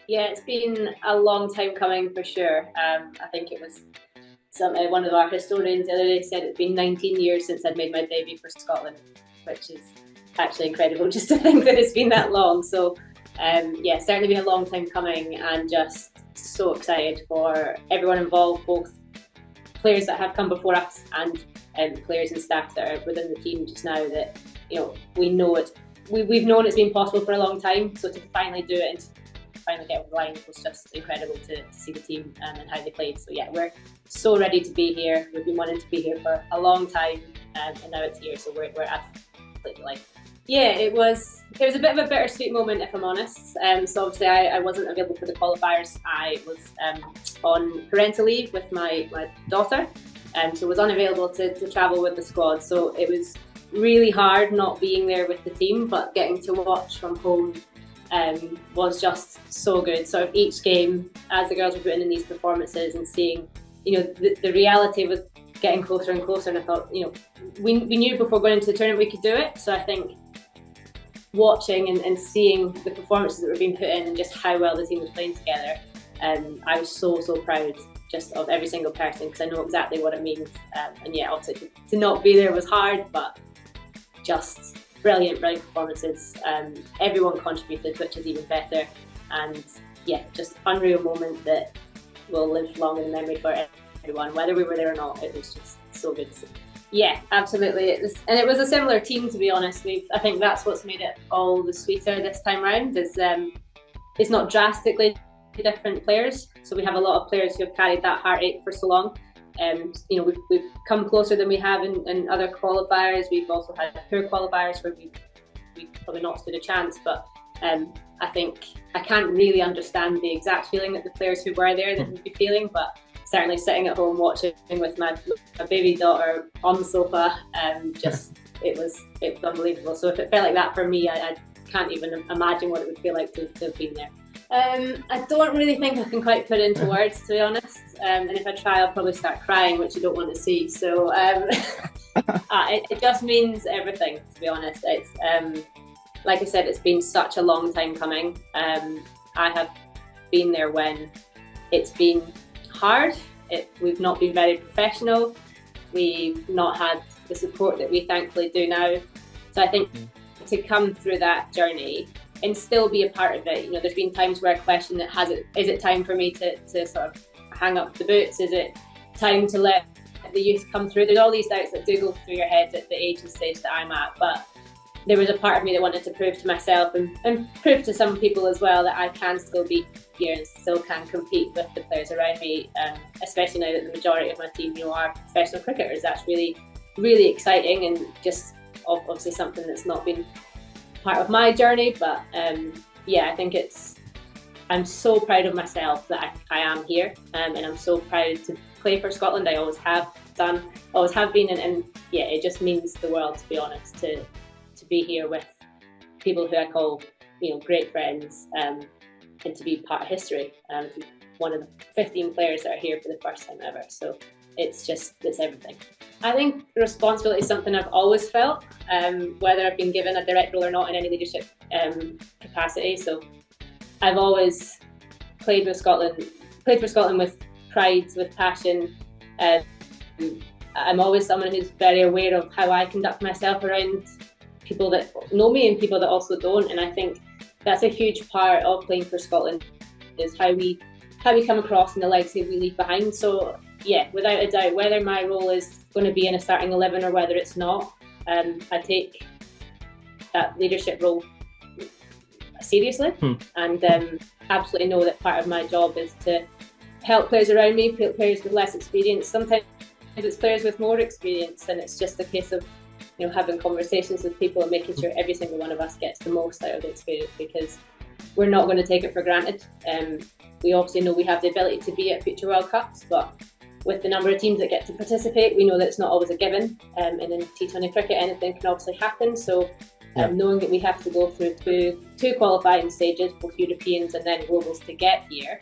Yeah, it's been a long time coming for sure. I think it was one of our historians the other day said it's been 19 years since I'd made my debut for Scotland, which is actually incredible just to think that it's been that long. So, yeah, certainly been a long time coming, and just so excited for everyone involved, both players that have come before us and players and staff that are within the team just now. That we know it. We've known it's been possible for a long time. So to finally do it and finally get over the line was just incredible to see the team and how they played. So yeah, we're so ready to be here. We've been wanting to be here for a long time, and now it's here. So we're absolutely delighted. Yeah, it was a bit of a bittersweet moment, if I'm honest. So obviously I wasn't available for the qualifiers. I was on parental leave with my daughter, so was unavailable to travel with the squad. So it was really hard not being there with the team, but getting to watch from home was just so good. Sort of each game, as the girls were putting in these performances and seeing, the reality was getting closer and closer. And I thought, we knew before going into the tournament we could do it. So I think watching and seeing the performances that were being put in and just how well the team was playing together, I was so proud just of every single person, because I know exactly what it means. And yeah, obviously to not be there was hard, but just brilliant performances. Everyone contributed, which is even better. And yeah, just unreal moment that will live long in the memory for everyone, whether we were there or not. It was just so good to see. Yeah, absolutely. It was a similar team, to be honest. I think that's what's made it all the sweeter this time round. Is it's not drastically different players. So we have a lot of players who have carried that heartache for so long. We've come closer than we have in other qualifiers. We've also had poor qualifiers where we've probably not stood a chance. But I think I can't really understand the exact feeling that the players who were there that would be feeling, but certainly sitting at home watching with my baby daughter on the sofa, it was unbelievable. So if it felt like that for me, I can't even imagine what it would feel like to have been there. I don't really think I can quite put it into words, to be honest. And if I try, I'll probably start crying, which you don't want to see. So it just means everything, to be honest. It's like I said, it's been such a long time coming. I have been there when it's been hard. We've not been very professional. We've not had the support that we thankfully do now. So I think to come through that journey and still be a part of it, there's been times where I question it. Is it time for me to sort of hang up the boots? Is it time to let the youth come through? There's all these doubts that do go through your head at the age and stage that I'm at, but there was a part of me that wanted to prove to myself and prove to some people as well that I can still be here and still can compete with the players around me, especially now that the majority of my team are professional cricketers. That's really, really exciting, and just obviously something that's not been part of my journey. But yeah, I think I'm so proud of myself that I am here, and I'm so proud to play for Scotland. I always have been, and yeah, it just means the world, to be honest, to be here with people who I call great friends, and to be part of history, to be one of the 15 players that are here for the first time ever. So it's everything. I think responsibility is something I've always felt, whether I've been given a direct role or not in any leadership capacity. So I've always played for Scotland with pride, with passion. I'm always someone who's very aware of how I conduct myself around people that know me and people that also don't. And I think that's a huge part of playing for Scotland, is how we come across and the legacy we leave behind. So yeah, without a doubt, whether my role is going to be in a starting 11 or whether it's not, I take that leadership role seriously, and absolutely know that part of my job is to help players around me, players with less experience. Sometimes it's players with more experience, and it's just a case of having conversations with people and making sure every single one of us gets the most out of the experience, because we're not going to take it for granted. We obviously know we have the ability to be at future World Cups, but with the number of teams that get to participate, we know that it's not always a given. And in T20 cricket, anything can obviously happen. So knowing that we have to go through two qualifying stages, both Europeans and then globals, to get here,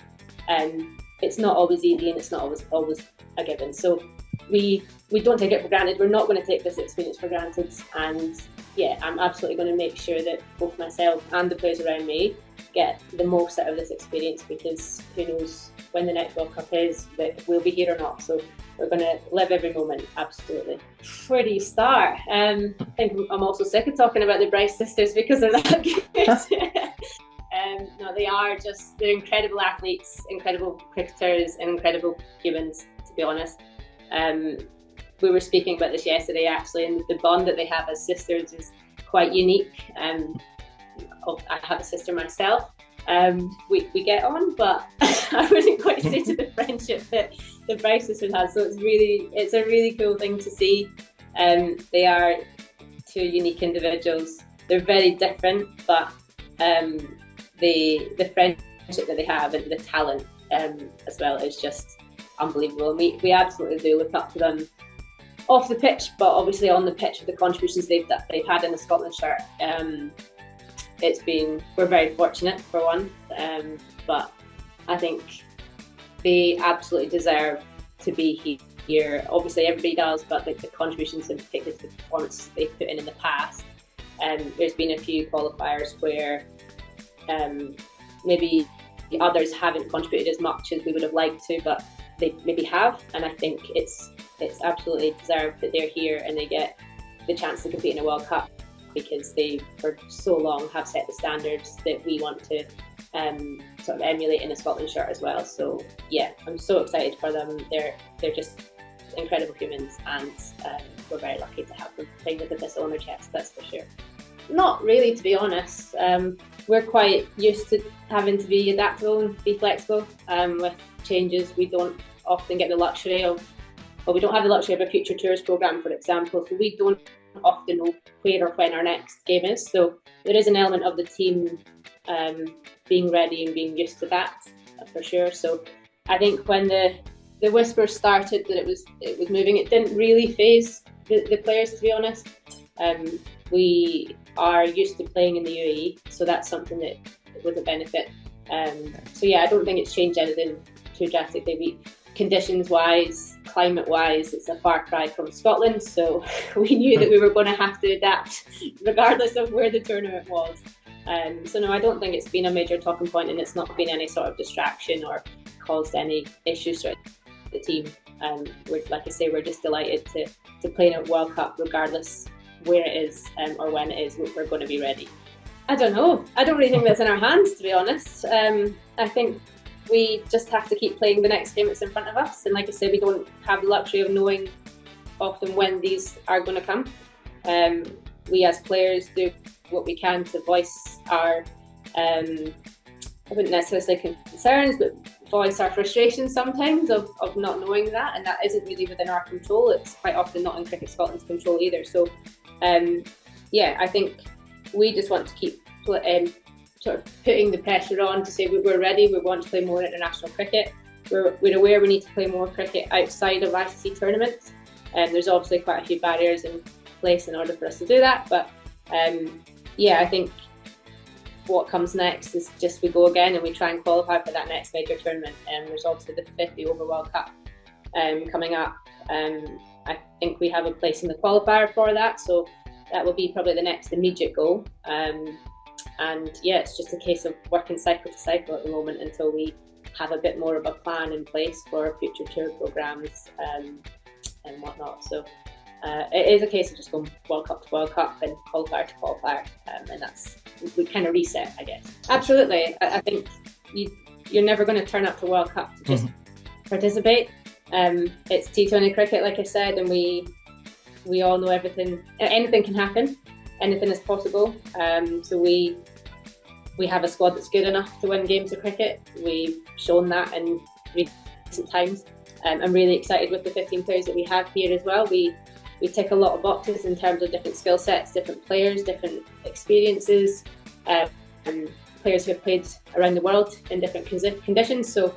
it's not always easy, and it's not always a given. So we don't take it for granted. We're not going to take this experience for granted, and yeah, I'm absolutely going to make sure that both myself and the players around me get the most out of this experience, because who knows when the next World Cup is, that we'll be here or not. So we're going to live every moment, absolutely. Where do you start? I think I'm also sick of talking about the Bryce sisters because they're that good. No, they're incredible athletes, incredible cricketers, and incredible humans, to be honest. We were speaking about this yesterday, actually, and the bond that they have as sisters is quite unique. I have a sister myself. We get on, but I wouldn't quite say to the friendship that the Bryce sisters have. So it's a really cool thing to see. They are two unique individuals. They're very different, but the friendship that they have and the talent as well is just unbelievable. And we absolutely do look up to them off the pitch, but obviously on the pitch with the contributions they've had in the Scotland shirt. We're very fortunate for one, but I think they absolutely deserve to be here. Obviously everybody does, but the contributions in particular to the performances they've put in the past. There's been a few qualifiers where maybe the others haven't contributed as much as we would have liked to, but they maybe have, and I think it's absolutely deserved that they're here and they get the chance to compete in a World Cup, because they for so long have set the standards that we want to sort of emulate in a Scotland shirt as well. So yeah, I'm so excited for them. They're just incredible humans, and we're very lucky to have them playing with this on their chest, that's for sure. Not really, to be honest. We're quite used to having to be adaptable and be flexible with changes. We don't often get the luxury of, we don't have the luxury of a future tours programme, for example, so we don't often know where or when our next game is. So there is an element of the team being ready and being used to that, for sure. So I think when the whispers started that it was moving, it didn't really faze the players, to be honest. We are used to playing in the UAE, so that's something that was a benefit. So yeah, I don't think it's changed anything too drastically. Conditions-wise, climate-wise, it's a far cry from Scotland, so we knew that we were going to have to adapt regardless of where the tournament was. So no, I don't think it's been a major talking point, and it's not been any sort of distraction or caused any issues for the team. Like I say, we're just delighted to play in a World Cup regardless where it is or when it is. We're going to be ready. I don't know. I don't really think that's in our hands, to be honest. I think we just have to keep playing the next game that's in front of us. And like I said, we don't have the luxury of knowing often when these are going to come. We as players do what we can to voice our, I wouldn't necessarily say concerns, but voice our frustration sometimes of not knowing that. And that isn't really within our control. It's quite often not in Cricket Scotland's control either. So yeah, I think we just want to keep sort of putting the pressure on to say we're ready, we want to play more international cricket. We're aware we need to play more cricket outside of ICC tournaments, and there's obviously quite a few barriers in place in order for us to do that. But yeah, I think what comes next is just we go again and we try and qualify for that next major tournament. And there's obviously the 50 over World Cup coming up. I think we have a place in the qualifier for that, so that will be probably the next immediate goal. And yeah, it's just a case of working cycle to cycle at the moment until we have a bit more of a plan in place for future tour programmes and whatnot. So it is a case of just going World Cup to World Cup and qualifier to qualifier, and that's, we kind of reset, I guess. Absolutely. I think you're never going to turn up to World Cup to just participate. It's T20 cricket, like I said, and we all know anything can happen. Anything is possible. So we have a squad that's good enough to win games of cricket. We've shown that in recent times. I'm really excited with the 15 players that we have here as well. We tick a lot of boxes in terms of different skill sets, different players, different experiences, and players who have played around the world in different conditions. So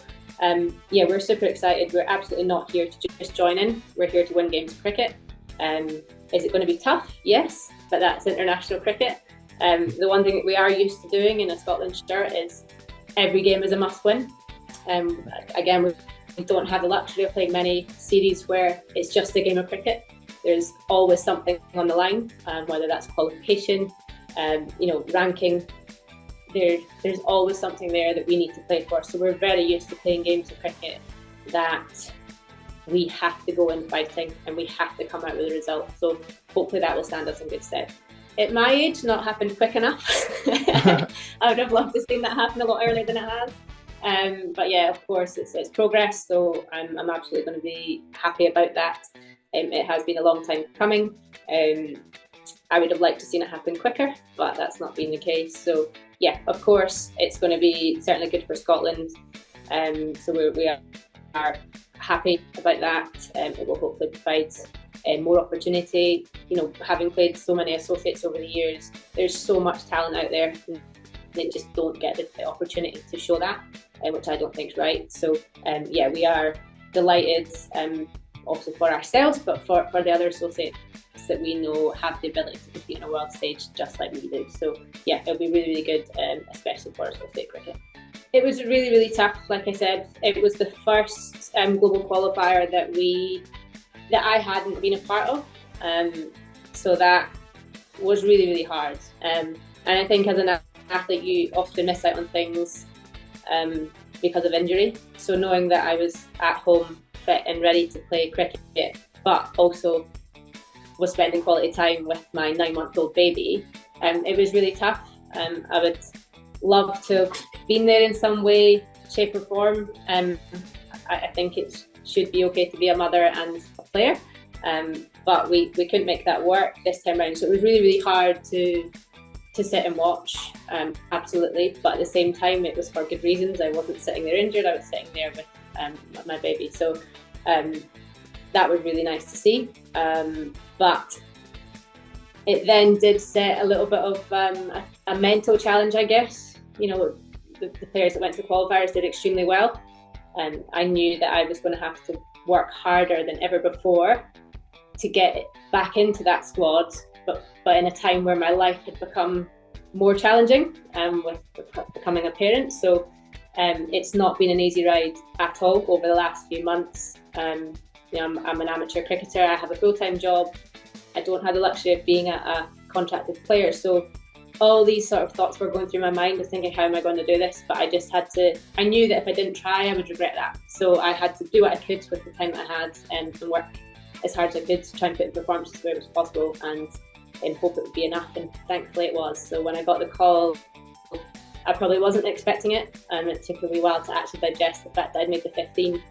yeah, we're super excited. We're absolutely not here to just join in. We're here to win games of cricket. Is it going to be tough? Yes, but that's international cricket. The one thing that we are used to doing in a Scotland shirt is every game is a must-win. Again, we don't have the luxury of playing many series where it's just a game of cricket. there's always something on the line, whether that's qualification, ranking. There's always something there that we need to play for. So we're very used to playing games of cricket that we have to go in fighting and we have to come out with a result. So hopefully that will stand us in good stead. At my age, not happened quick enough. I would have loved to see that happen a lot earlier than it has. But yeah, of course, it's progress. So I'm absolutely going to be happy about that. It has been a long time coming. I would have liked to seen it happen quicker, but that's not been the case. So yeah, of course, it's going to be certainly good for Scotland. So we are happy about that. It will hopefully provide more opportunity. Having played so many associates over the years, there's so much talent out there. They just don't get the opportunity to show that, which I don't think is right. So we are delighted, also for ourselves, but for the other associates that we know have the ability to compete on a world stage just like we do. So yeah, it'll be really, really good, especially for associate cricket. It was really, really tough. Like I said, it was the first global qualifier that I hadn't been a part of. So that was really, really hard. And I think as an athlete, you often miss out on things because of injury. So knowing that I was at home, fit and ready to play cricket, but also was spending quality time with my 9-month-old baby, it was really tough. I would love to have been there in some way, shape or form. I think it should be okay to be a mother and a player, but we couldn't make that work this time around. So it was really, really hard to sit and watch, absolutely. But at the same time, it was for good reasons. I wasn't sitting there injured, I was sitting there with my baby. So that was really nice to see. But it then did set a little bit of a mental challenge, I guess. The players that went to the qualifiers did extremely well. And I knew that I was going to have to work harder than ever before to get back into that squad, but in a time where my life had become more challenging with becoming a parent. So it's not been an easy ride at all over the last few months. I'm an amateur cricketer. I have a full-time job. I don't have the luxury of being a contracted player. So all these sort of thoughts were going through my mind of thinking, how am I going to do this? But I knew that if I didn't try, I would regret that. So I had to do what I could with the time that I had and work as hard as I could to try and put the performances where it was possible and hope it would be enough. And thankfully it was. So when I got the call, I probably wasn't expecting it. And it took a wee while to actually digest the fact that I'd made the 15.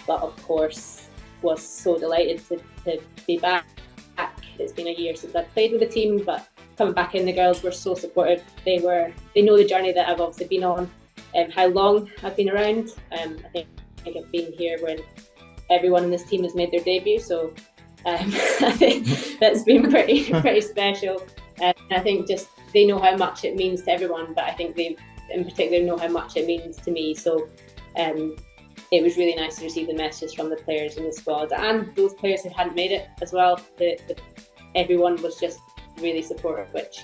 But of course, was so delighted to be back. It's been a year since I've played with the team, but coming back in, the girls were so supportive. They know the journey that I've obviously been on, how long I've been around. I think I've been here when everyone in this team has made their debut, so I think that's been pretty special. And I think just they know how much it means to everyone, but I think they in particular know how much it means to me. So it was really nice to receive the messages from the players in the squad and those players who hadn't made it as well. Everyone was just really supportive, which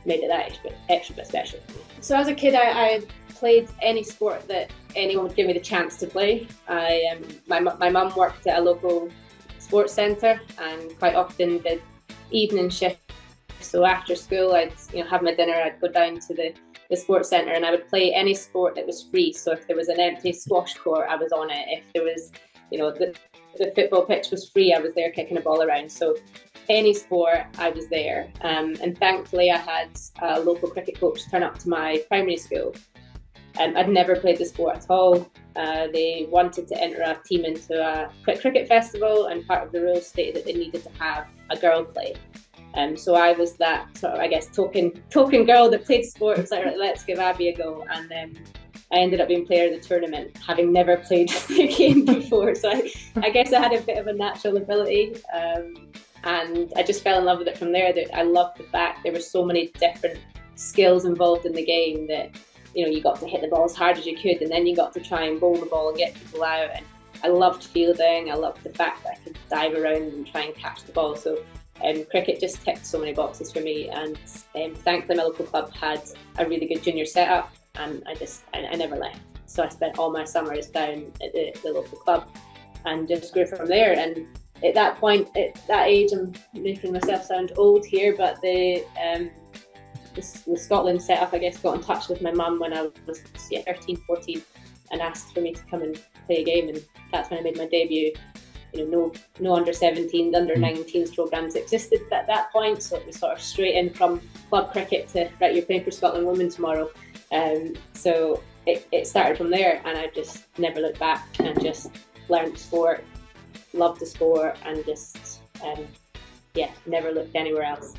made it that extra bit special. So as a kid, I played any sport that anyone would give me the chance to play. My mum worked at a local sports centre and quite often did evening shifts. So after school, I'd have my dinner, I'd go down to the sports centre and I would play any sport that was free. So if there was an empty squash court, I was on it. If there was, the football pitch was free, I was there kicking a ball around. So any sport, I was there. And thankfully, I had a local cricket coach turn up to my primary school. I'd never played the sport at all. They wanted to enter a team into a cricket festival, and part of the rules stated that they needed to have a girl play. So I was that sort of, I guess, token girl that played sport. It's like, right, let's give Abby a go. And then I ended up being player of the tournament, having never played the game before. So I guess I had a bit of a natural ability. And I just fell in love with it from there. I loved the fact there were so many different skills involved in the game that, you got to hit the ball as hard as you could, and then you got to try and bowl the ball and get people out. And I loved fielding. I loved the fact that I could dive around and try and catch the ball. So cricket just ticked so many boxes for me. And thankfully my local club had a really good junior setup, and I never left. So I spent all my summers down at the local club and just grew from there. And at that point, at that age, I'm making myself sound old here, but the Scotland setup, I guess, got in touch with my mum when I was 13, 14 and asked for me to come and play a game, and that's when I made my debut. No under 17s, under 19s programs existed at that point, so it was sort of straight in from club cricket to, right, you're playing for Scotland women tomorrow. So it started from there, and I just never looked back and just learned sport, loved the sport, and just never looked anywhere else.